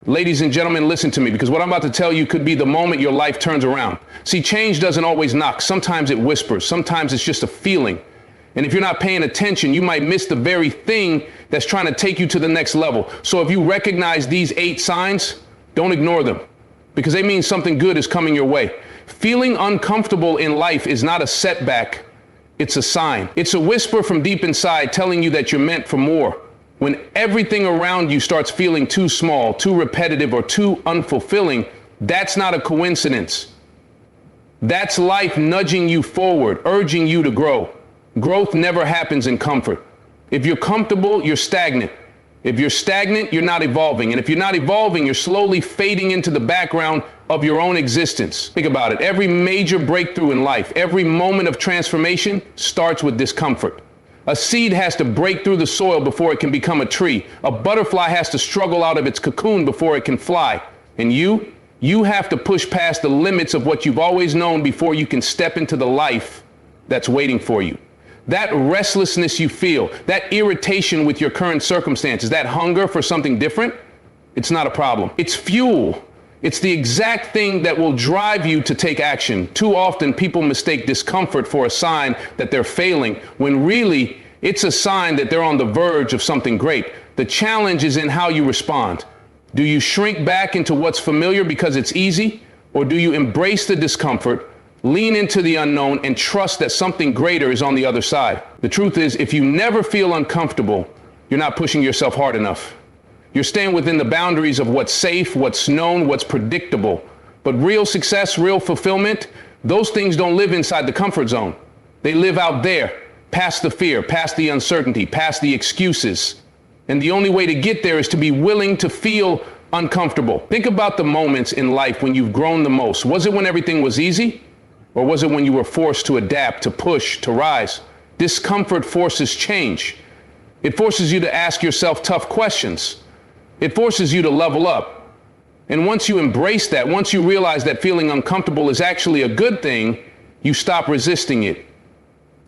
Ladies and gentlemen, listen to me, because what I'm about to tell you could be the moment your life turns around. See, change doesn't always knock. Sometimes it whispers. Sometimes it's just a feeling. And if you're not paying attention, you might miss the very thing that's trying to take you to the next level. So if you recognize these 8 signs, don't ignore them, because they mean something good is coming your way. Feeling uncomfortable in life is not a setback. It's a sign. It's a whisper from deep inside telling you that you're meant for more. When everything around you starts feeling too small, too repetitive, or too unfulfilling, that's not a coincidence. That's life nudging you forward, urging you to grow. Growth never happens in comfort. If you're comfortable, you're stagnant. If you're stagnant, you're not evolving. And if you're not evolving, you're slowly fading into the background of your own existence. Think about it. Every major breakthrough in life, every moment of transformation starts with discomfort. A seed has to break through the soil before it can become a tree. A butterfly has to struggle out of its cocoon before it can fly. And you have to push past the limits of what you've always known before you can step into the life that's waiting for you. That restlessness you feel, that irritation with your current circumstances, that hunger for something different, it's not a problem. It's fuel. It's the exact thing that will drive you to take action. Too often people mistake discomfort for a sign that they're failing, when really it's a sign that they're on the verge of something great. The challenge is in how you respond. Do you shrink back into what's familiar because it's easy, or do you embrace the discomfort, lean into the unknown, and trust that something greater is on the other side? The truth is, if you never feel uncomfortable, you're not pushing yourself hard enough. You're staying within the boundaries of what's safe, what's known, what's predictable. But real success, real fulfillment, those things don't live inside the comfort zone. They live out there, past the fear, past the uncertainty, past the excuses. And the only way to get there is to be willing to feel uncomfortable. Think about the moments in life when you've grown the most. Was it when everything was easy? Or was it when you were forced to adapt, to push, to rise? Discomfort forces change. It forces you to ask yourself tough questions. It forces you to level up. And once you embrace that, once you realize that feeling uncomfortable is actually a good thing, you stop resisting it.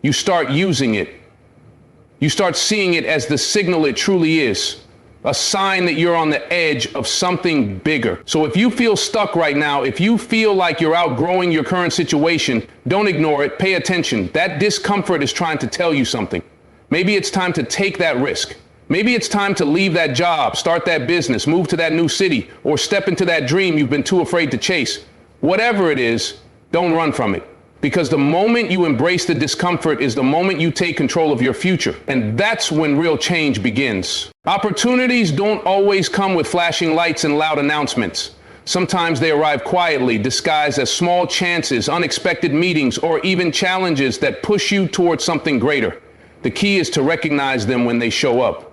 You start using it. You start seeing it as the signal it truly is, a sign that you're on the edge of something bigger. So if you feel stuck right now, if you feel like you're outgrowing your current situation, don't ignore it. Pay attention. That discomfort is trying to tell you something. Maybe it's time to take that risk. Maybe it's time to leave that job, start that business, move to that new city, or step into that dream you've been too afraid to chase. Whatever it is, don't run from it. Because the moment you embrace the discomfort is the moment you take control of your future. And that's when real change begins. Opportunities don't always come with flashing lights and loud announcements. Sometimes they arrive quietly, disguised as small chances, unexpected meetings, or even challenges that push you towards something greater. The key is to recognize them when they show up.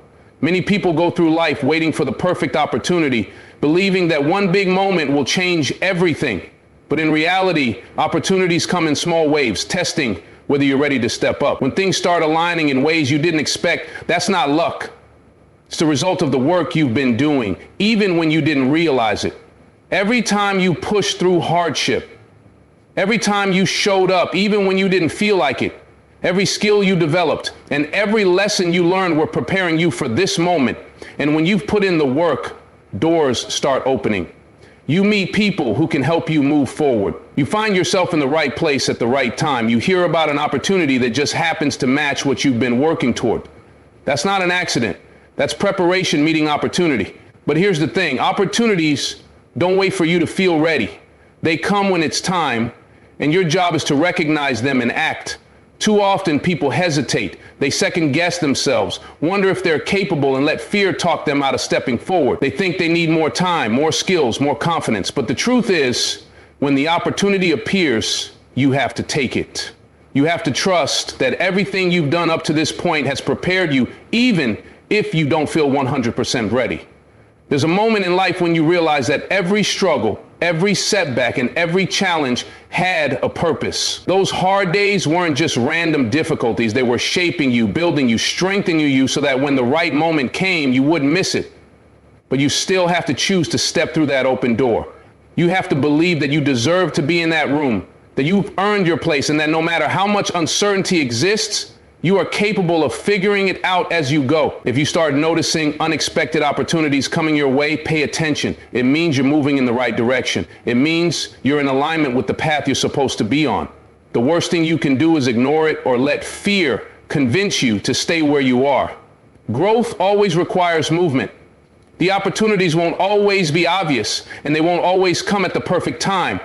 Many people go through life waiting for the perfect opportunity, believing that one big moment will change everything. But in reality, opportunities come in small waves, testing whether you're ready to step up. When things start aligning in ways you didn't expect, that's not luck. It's the result of the work you've been doing, even when you didn't realize it. Every time you pushed through hardship, every time you showed up, even when you didn't feel like it, every skill you developed and every lesson you learned were preparing you for this moment. And when you've put in the work, doors start opening. You meet people who can help you move forward. You find yourself in the right place at the right time. You hear about an opportunity that just happens to match what you've been working toward. That's not an accident. That's preparation meeting opportunity. But here's the thing. Opportunities don't wait for you to feel ready. They come when it's time, and your job is to recognize them and act. Too often people hesitate. They second guess themselves, wonder if they're capable, and let fear talk them out of stepping forward. They think they need more time, more skills, more confidence. But the truth is, when the opportunity appears, you have to take it. You have to trust that everything you've done up to this point has prepared you, even if you don't feel 100% ready. There's a moment in life when you realize that every struggle, every setback, and every challenge had a purpose. Those hard days weren't just random difficulties. They were shaping you, building you, strengthening you so that when the right moment came, you wouldn't miss it. But you still have to choose to step through that open door. You have to believe that you deserve to be in that room, that you've earned your place, and that no matter how much uncertainty exists, You are capable of figuring it out as you go. If you start noticing unexpected opportunities coming your way, pay attention. It means you're moving in the right direction. It means you're in alignment with the path you're supposed to be on. The worst thing you can do is ignore it or let fear convince you to stay where you are. Growth always requires movement. The opportunities won't always be obvious, and they won't always come at the perfect time.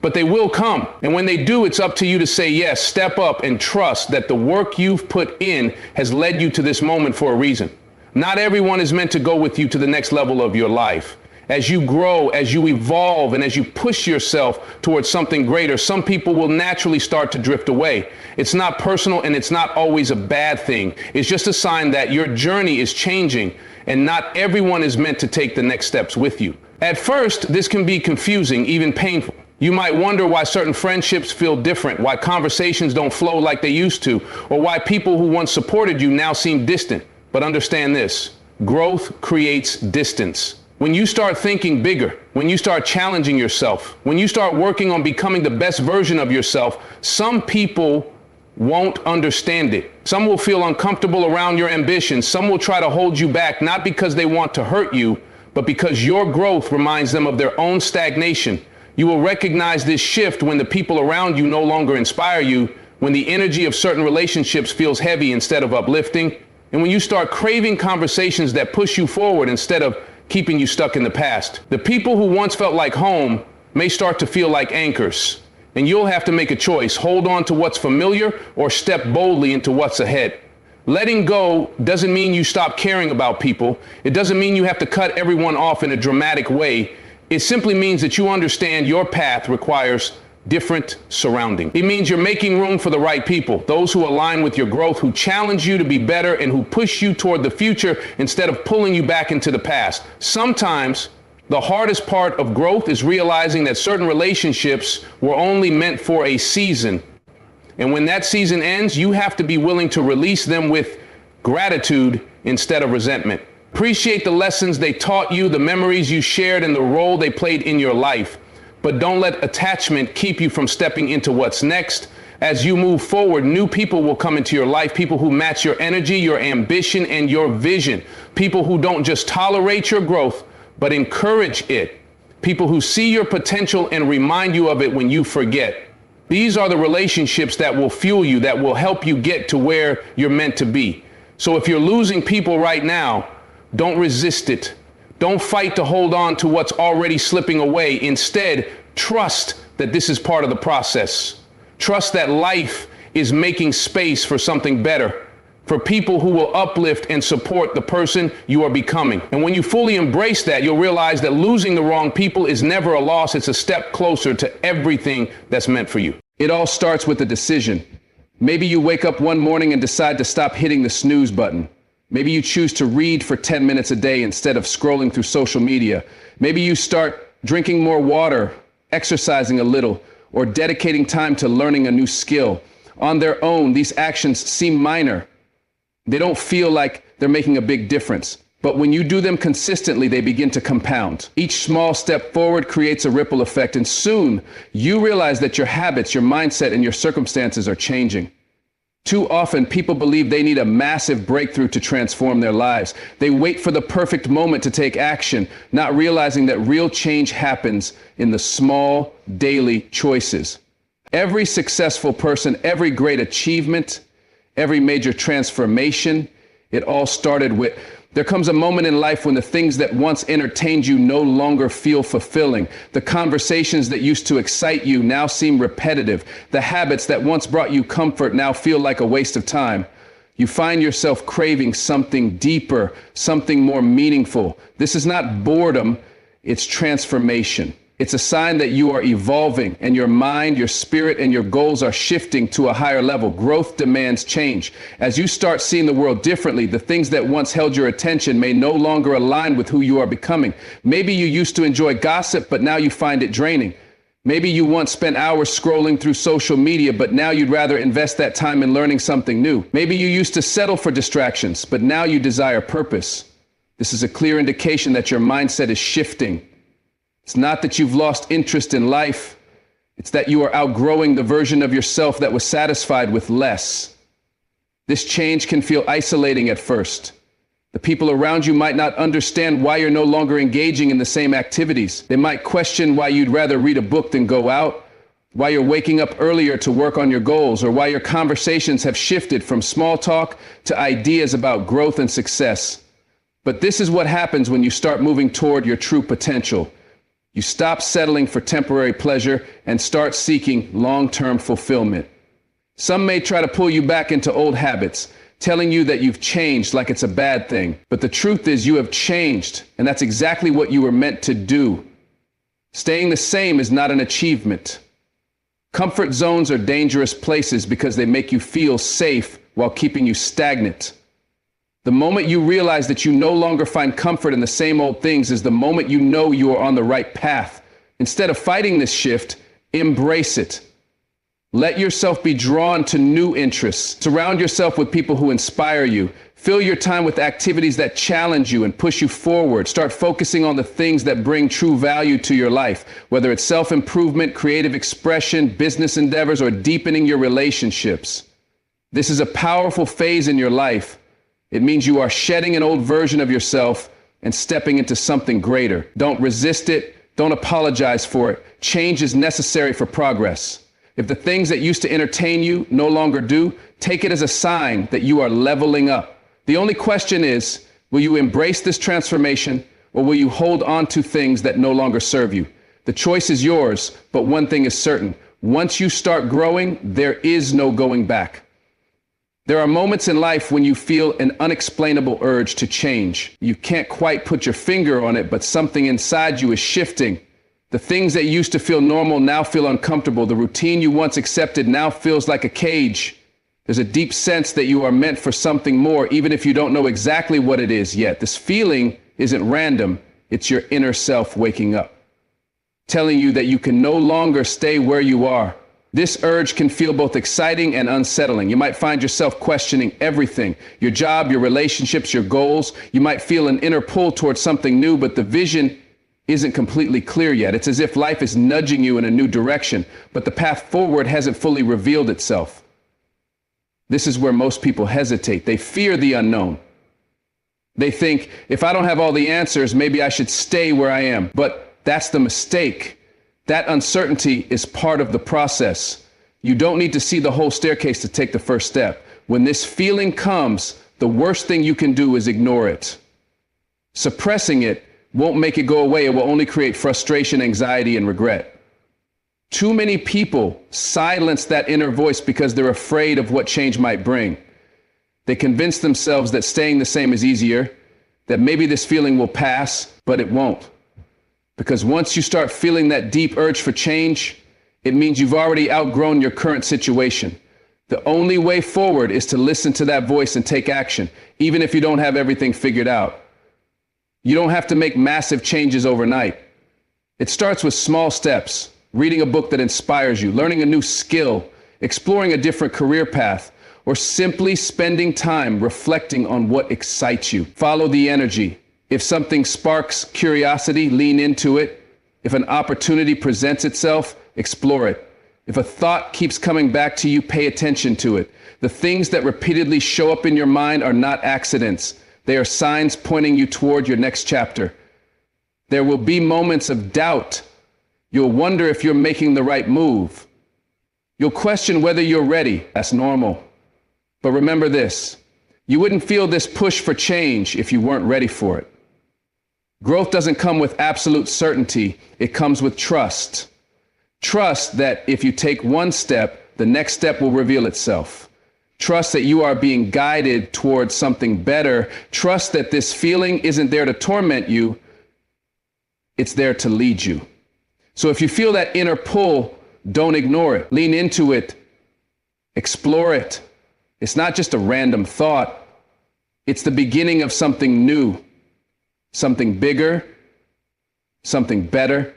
But they will come. And when they do, it's up to you to say yes, step up, and trust that the work you've put in has led you to this moment for a reason. Not everyone is meant to go with you to the next level of your life. As you grow, as you evolve, and as you push yourself towards something greater, some people will naturally start to drift away. It's not personal, and it's not always a bad thing. It's just a sign that your journey is changing, and not everyone is meant to take the next steps with you. At first, this can be confusing, even painful. You might wonder why certain friendships feel different, why conversations don't flow like they used to, or why people who once supported you now seem distant. But understand this: growth creates distance. When you start thinking bigger, when you start challenging yourself, when you start working on becoming the best version of yourself, some people won't understand it. Some will feel uncomfortable around your ambitions. Some will try to hold you back, not because they want to hurt you, but because your growth reminds them of their own stagnation. You will recognize this shift when the people around you no longer inspire you, when the energy of certain relationships feels heavy instead of uplifting, and when you start craving conversations that push you forward instead of keeping you stuck in the past. The people who once felt like home may start to feel like anchors, and you'll have to make a choice: hold on to what's familiar or step boldly into what's ahead. Letting go doesn't mean you stop caring about people. It doesn't mean you have to cut everyone off in a dramatic way. It simply means that you understand your path requires different surrounding. It means you're making room for the right people, those who align with your growth, who challenge you to be better, and who push you toward the future instead of pulling you back into the past. Sometimes the hardest part of growth is realizing that certain relationships were only meant for a season. And when that season ends, you have to be willing to release them with gratitude instead of resentment. Appreciate the lessons they taught you, the memories you shared, and the role they played in your life. But don't let attachment keep you from stepping into what's next. As you move forward, new people will come into your life, people who match your energy, your ambition, and your vision. People who don't just tolerate your growth, but encourage it. People who see your potential and remind you of it when you forget. These are the relationships that will fuel you, that will help you get to where you're meant to be. So if you're losing people right now, don't resist it. Don't fight to hold on to what's already slipping away. Instead, trust that this is part of the process. Trust that life is making space for something better, for people who will uplift and support the person you are becoming. And when you fully embrace that, you'll realize that losing the wrong people is never a loss. It's a step closer to everything that's meant for you. It all starts with a decision. Maybe you wake up one morning and decide to stop hitting the snooze button. Maybe you choose to read for 10 minutes a day instead of scrolling through social media. Maybe you start drinking more water, exercising a little, or dedicating time to learning a new skill. On their own, these actions seem minor. They don't feel like they're making a big difference. But when you do them consistently, they begin to compound. Each small step forward creates a ripple effect, and soon you realize that your habits, your mindset, and your circumstances are changing. Too often, people believe they need a massive breakthrough to transform their lives. They wait for the perfect moment to take action, not realizing that real change happens in the small, daily choices. Every successful person, every great achievement, every major transformation, it all started with, there comes a moment in life when the things that once entertained you no longer feel fulfilling. The conversations that used to excite you now seem repetitive. The habits that once brought you comfort now feel like a waste of time. You find yourself craving something deeper, something more meaningful. This is not boredom, it's transformation. It's a sign that you are evolving, and your mind, your spirit, and your goals are shifting to a higher level. Growth demands change. As you start seeing the world differently, the things that once held your attention may no longer align with who you are becoming. Maybe you used to enjoy gossip, but now you find it draining. Maybe you once spent hours scrolling through social media, but now you'd rather invest that time in learning something new. Maybe you used to settle for distractions, but now you desire purpose. This is a clear indication that your mindset is shifting. It's not that you've lost interest in life. It's that you are outgrowing the version of yourself that was satisfied with less. This change can feel isolating at first. The people around you might not understand why you're no longer engaging in the same activities. They might question why you'd rather read a book than go out, why you're waking up earlier to work on your goals, or why your conversations have shifted from small talk to ideas about growth and success. But this is what happens when you start moving toward your true potential. You stop settling for temporary pleasure and start seeking long-term fulfillment. Some may try to pull you back into old habits, telling you that you've changed like it's a bad thing. But the truth is you have changed, and that's exactly what you were meant to do. Staying the same is not an achievement. Comfort zones are dangerous places because they make you feel safe while keeping you stagnant. The moment you realize that you no longer find comfort in the same old things is the moment you know you are on the right path. Instead of fighting this shift, embrace it. Let yourself be drawn to new interests. Surround yourself with people who inspire you. Fill your time with activities that challenge you and push you forward. Start focusing on the things that bring true value to your life, whether it's self-improvement, creative expression, business endeavors, or deepening your relationships. This is a powerful phase in your life. It means you are shedding an old version of yourself and stepping into something greater. Don't resist it. Don't apologize for it. Change is necessary for progress. If the things that used to entertain you no longer do, take it as a sign that you are leveling up. The only question is, will you embrace this transformation or will you hold on to things that no longer serve you? The choice is yours, but one thing is certain. Once you start growing, there is no going back. There are moments in life when you feel an unexplainable urge to change. You can't quite put your finger on it, but something inside you is shifting. The things that used to feel normal now feel uncomfortable. The routine you once accepted now feels like a cage. There's a deep sense that you are meant for something more, even if you don't know exactly what it is yet. This feeling isn't random. It's your inner self waking up, telling you that you can no longer stay where you are. This urge can feel both exciting and unsettling. You might find yourself questioning everything, your job, your relationships, your goals. You might feel an inner pull towards something new, but the vision isn't completely clear yet. It's as if life is nudging you in a new direction, but the path forward hasn't fully revealed itself. This is where most people hesitate. They fear the unknown. They think, if I don't have all the answers, maybe I should stay where I am. But that's the mistake. That uncertainty is part of the process. You don't need to see the whole staircase to take the first step. When this feeling comes, the worst thing you can do is ignore it. Suppressing it won't make it go away. It will only create frustration, anxiety, and regret. Too many people silence that inner voice because they're afraid of what change might bring. They convince themselves that staying the same is easier, that maybe this feeling will pass, but it won't. Because once you start feeling that deep urge for change, it means you've already outgrown your current situation. The only way forward is to listen to that voice and take action, even if you don't have everything figured out. You don't have to make massive changes overnight. It starts with small steps, reading a book that inspires you, learning a new skill, exploring a different career path, or simply spending time reflecting on what excites you. Follow the energy. If something sparks curiosity, lean into it. If an opportunity presents itself, explore it. If a thought keeps coming back to you, pay attention to it. The things that repeatedly show up in your mind are not accidents. They are signs pointing you toward your next chapter. There will be moments of doubt. You'll wonder if you're making the right move. You'll question whether you're ready. That's normal. But remember this, you wouldn't feel this push for change if you weren't ready for it. Growth doesn't come with absolute certainty. It comes with trust. Trust that if you take one step, the next step will reveal itself. Trust that you are being guided towards something better. Trust that this feeling isn't there to torment you. It's there to lead you. So if you feel that inner pull, don't ignore it. Lean into it. Explore it. It's not just a random thought. It's the beginning of something new, something bigger, something better.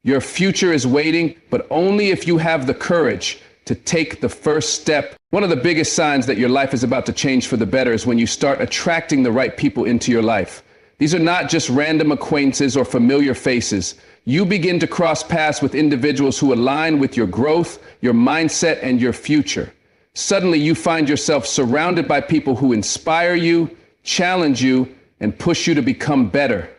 Your future is waiting, but only if you have the courage to take the first step. One of the biggest signs that your life is about to change for the better is when you start attracting the right people into your life. These are not just random acquaintances or familiar faces. You begin to cross paths with individuals who align with your growth, your mindset, and your future. Suddenly you find yourself surrounded by people who inspire you, challenge you, and push you to become better.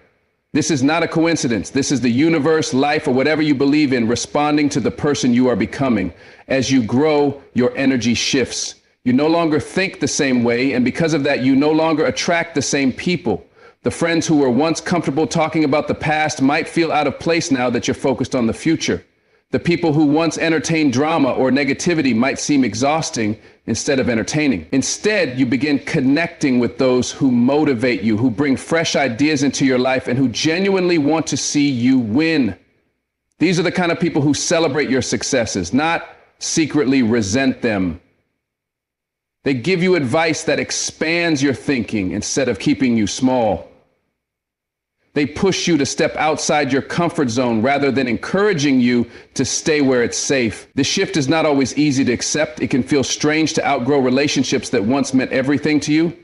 This is not a coincidence. This is the universe, life, or whatever you believe in responding to the person you are becoming. As you grow, your energy shifts. You no longer think the same way, and because of that, you no longer attract the same people. The friends who were once comfortable talking about the past might feel out of place now that you're focused on the future. The people who once entertained drama or negativity might seem exhausting instead of entertaining. Instead, you begin connecting with those who motivate you, who bring fresh ideas into your life, and who genuinely want to see you win. These are the kind of people who celebrate your successes, not secretly resent them. They give you advice that expands your thinking instead of keeping you small. They push you to step outside your comfort zone rather than encouraging you to stay where it's safe. The shift is not always easy to accept. It can feel strange to outgrow relationships that once meant everything to you.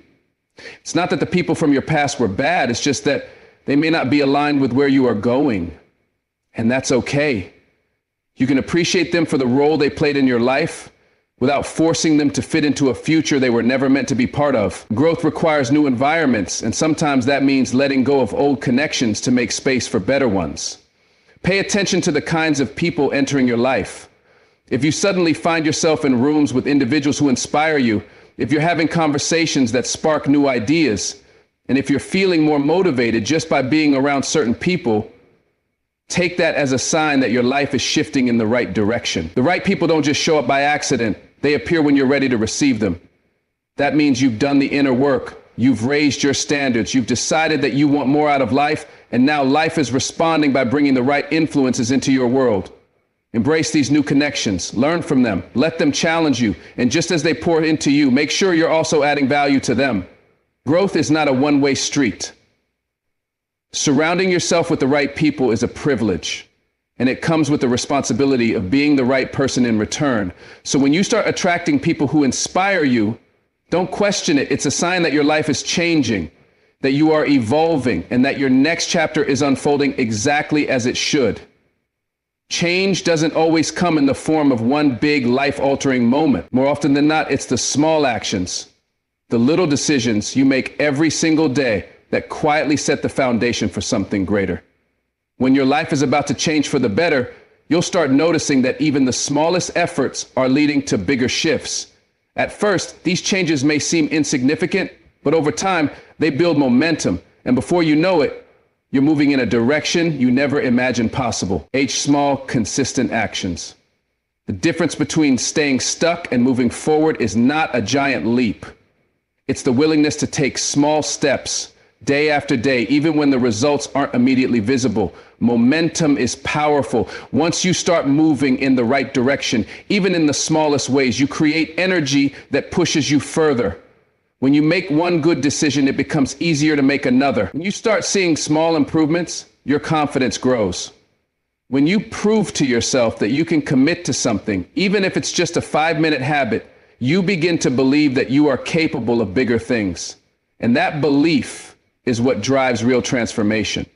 It's not that the people from your past were bad. It's just that they may not be aligned with where you are going. And that's okay. You can appreciate them for the role they played in your life without forcing them to fit into a future they were never meant to be part of. Growth requires new environments, and sometimes that means letting go of old connections to make space for better ones. Pay attention to the kinds of people entering your life. If you suddenly find yourself in rooms with individuals who inspire you, if you're having conversations that spark new ideas, and if you're feeling more motivated just by being around certain people, take that as a sign that your life is shifting in the right direction. The right people don't just show up by accident. They appear when you're ready to receive them. That means you've done the inner work. You've raised your standards. You've decided that you want more out of life, and now life is responding by bringing the right influences into your world. Embrace these new connections. Learn from them. Let them challenge you. And just as they pour into you, make sure you're also adding value to them. Growth is not a one-way street. Surrounding yourself with the right people is a privilege, and it comes with the responsibility of being the right person in return. So when you start attracting people who inspire you, don't question it. It's a sign that your life is changing, that you are evolving, and that your next chapter is unfolding exactly as it should. Change doesn't always come in the form of one big life-altering moment. More often than not, it's the small actions, the little decisions you make every single day that quietly set the foundation for something greater. When your life is about to change for the better, you'll start noticing that even the smallest efforts are leading to bigger shifts. At first, these changes may seem insignificant, but over time, they build momentum. And before you know it, you're moving in a direction you never imagined possible. Small, consistent actions. The difference between staying stuck and moving forward is not a giant leap. It's the willingness to take small steps day after day, even when the results aren't immediately visible. Momentum is powerful. Once you start moving in the right direction, even in the smallest ways, you create energy that pushes you further. When you make one good decision, it becomes easier to make another. When you start seeing small improvements, your confidence grows. When you prove to yourself that you can commit to something, even if it's just a 5-minute habit, you begin to believe that you are capable of bigger things. And that belief is what drives real transformation.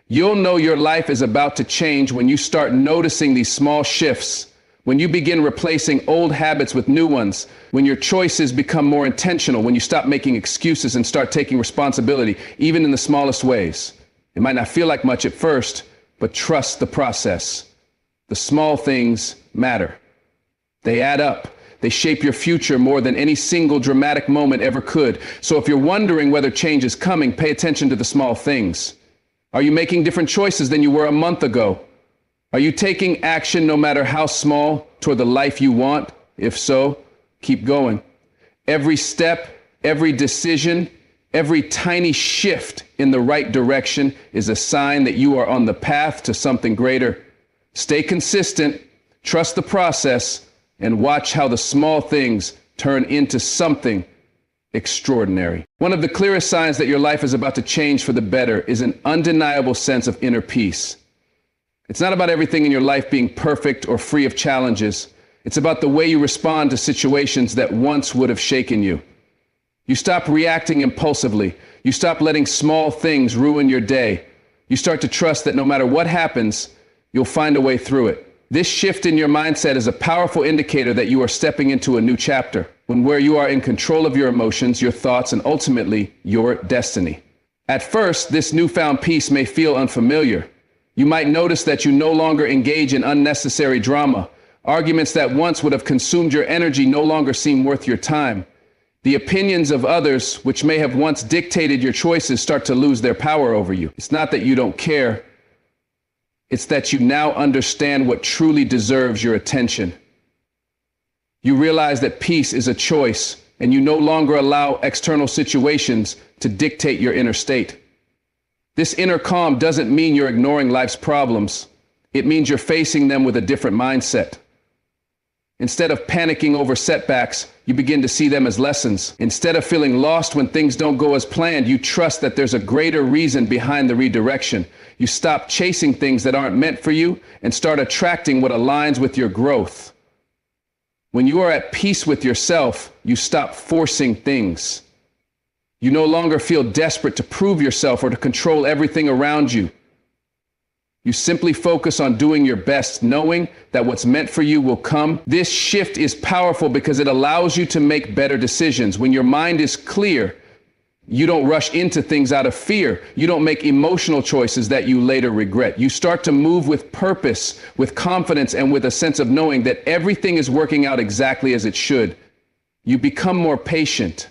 You'll know your life is about to change when you start noticing these small shifts, when you begin replacing old habits with new ones, when your choices become more intentional, when you stop making excuses and start taking responsibility, even in the smallest ways. It might not feel like much at first, but trust the process. The small things matter. They add up. They shape your future more than any single dramatic moment ever could. So if you're wondering whether change is coming, pay attention to the small things. Are you making different choices than you were a month ago? Are you taking action, no matter how small, toward the life you want? If so, keep going. Every step, every decision, every tiny shift in the right direction is a sign that you are on the path to something greater. Stay consistent, trust the process, and watch how the small things turn into something extraordinary. One of the clearest signs that your life is about to change for the better is an undeniable sense of inner peace. It's not about everything in your life being perfect or free of challenges. It's about the way you respond to situations that once would have shaken you. You stop reacting impulsively. You stop letting small things ruin your day. You start to trust that no matter what happens, you'll find a way through it. This shift in your mindset is a powerful indicator that you are stepping into a new chapter, one where you are in control of your emotions, your thoughts, and ultimately your destiny. At first, this newfound peace may feel unfamiliar. You might notice that you no longer engage in unnecessary drama. Arguments that once would have consumed your energy no longer seem worth your time. The opinions of others, which may have once dictated your choices, start to lose their power over you. It's not that you don't care. It's that you now understand what truly deserves your attention. You realize that peace is a choice, and you no longer allow external situations to dictate your inner state. This inner calm doesn't mean you're ignoring life's problems. It means you're facing them with a different mindset. Instead of panicking over setbacks, you begin to see them as lessons. Instead of feeling lost when things don't go as planned, you trust that there's a greater reason behind the redirection. You stop chasing things that aren't meant for you and start attracting what aligns with your growth. When you are at peace with yourself, you stop forcing things. You no longer feel desperate to prove yourself or to control everything around you. You simply focus on doing your best, knowing that what's meant for you will come. This shift is powerful because it allows you to make better decisions. When your mind is clear, you don't rush into things out of fear. You don't make emotional choices that you later regret. You start to move with purpose, with confidence, and with a sense of knowing that everything is working out exactly as it should. You become more patient.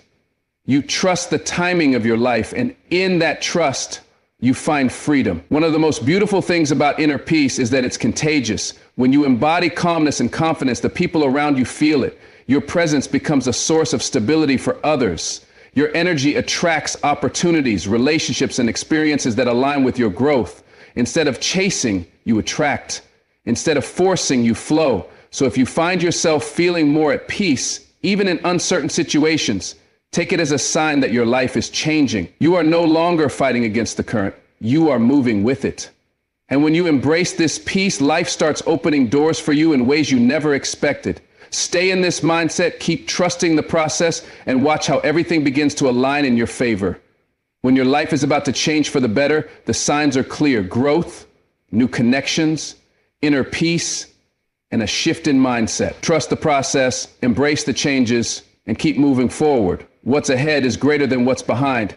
You trust the timing of your life, and in that trust, you find freedom. One of the most beautiful things about inner peace is that it's contagious. When you embody calmness and confidence, the people around you feel it. Your presence becomes a source of stability for others. Your energy attracts opportunities, relationships, and experiences that align with your growth. Instead of chasing, you attract. Instead of forcing, you flow. So if you find yourself feeling more at peace, even in uncertain situations, take it as a sign that your life is changing. You are no longer fighting against the current. You are moving with it. And when you embrace this peace, life starts opening doors for you in ways you never expected. Stay in this mindset, keep trusting the process, and watch how everything begins to align in your favor. When your life is about to change for the better, the signs are clear: growth, new connections, inner peace, and a shift in mindset. Trust the process, embrace the changes, and keep moving forward. What's ahead is greater than what's behind.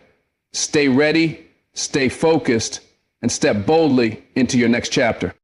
Stay ready, stay focused, and step boldly into your next chapter.